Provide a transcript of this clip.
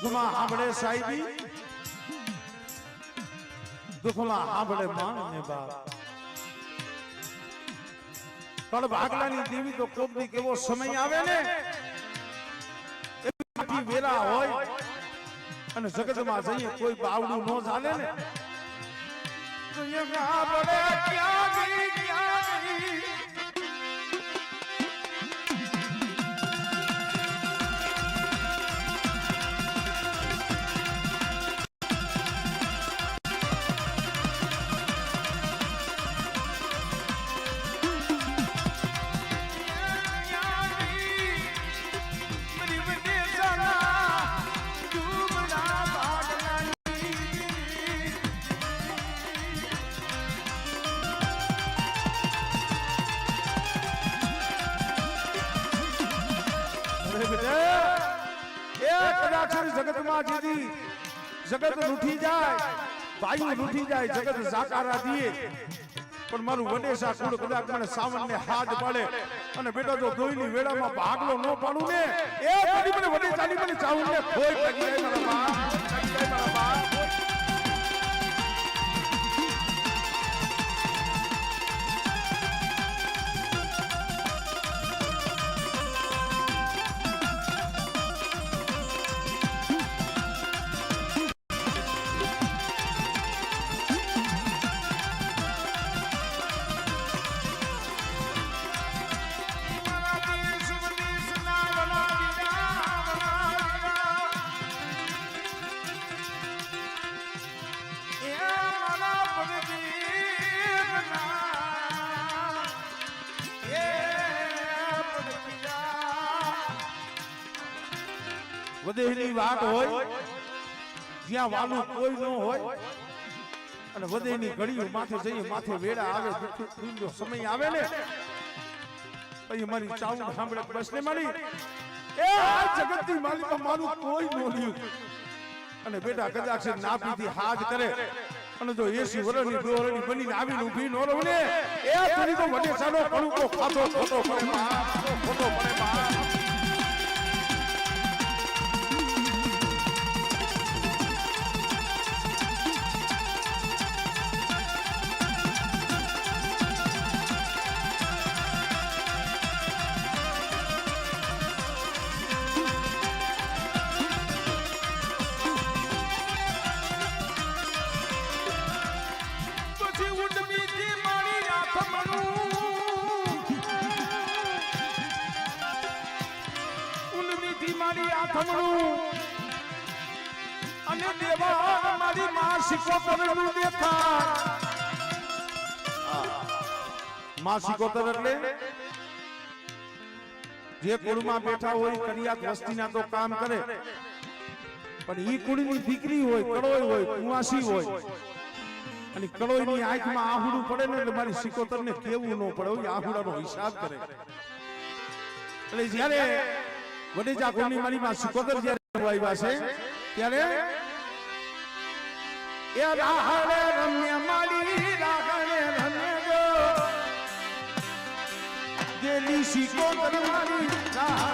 દુઃખમાં સાંભળે સાહેબી, દુઃખમાં સાંભળે માં ને બાપ. પણ ભાગલાની દેવી તો કોક દી કેવો સમય આવે ને એવી વેરા હોય અને જગતમાં જઈએ કોઈ બાવડું ન ચાલે ને તો એ સાંભળે ક્યાં ગઈ ક્યાં ગઈ. જગતમાં જેથી જગત લૂઠી જાય, ભાઈ લૂઠી જાય, જગત જાકારા દીએ, પણ મારું વડેસા કુળ કદાચ મને સાવનને હાથ પડે અને બેટા જો દોઈની વેળામાં ભાગલો ન પાડું ને એ કદી મને વડેસાની મને ચાઉને ખોઈ પડી જાય મારા બા, પડી જાય મારા બા. વધેની વાત હોય જ્યાં વાલું કોઈ ન હોય અને વધેની ઘડીઓ માથે જઈએ, માથે વેડા આવે, દુઃખનો સમય આવે ને પછી મારી ચાઉન સાંભળે બસ ને મારી એ આ જગતની માલિકા મારું કોઈ ન લ્યું અને બેટા કદાચ ના પીધી હાથ કરે અને જો 80 વર્ષની દોરણી બનીને આવીને ઊભી ન રહું ને એ તું તો વડેસાનો કણુકો ખાતો ખોટો પડે માં, ખોટો પડે માં. અને દેવા મારી માં સિકોતરનું દેખા. માં સિકોતર એટલે જે કુળમાં બેઠા હોય કરિયાત વસ્તીના તો કામ કરે, પણ ઈ કુળની દીકરી હોય, કડોય હોય, કુંવાસી હોય અને કડોયની આંખમાં આહુડું પડે ને એટલે મારી સિકોતરને કેવું ન પડે, આહુડાનો હિસાબ કરે. એટલે જ્યારે વડેજા કુળની મારી માં સિકોતર જ્યારે આવ્યા છે ત્યારે એ રાહડે રમ્ય મારી રાહડે રમ્ય ગો જેલી સિકોતર મારી રાહ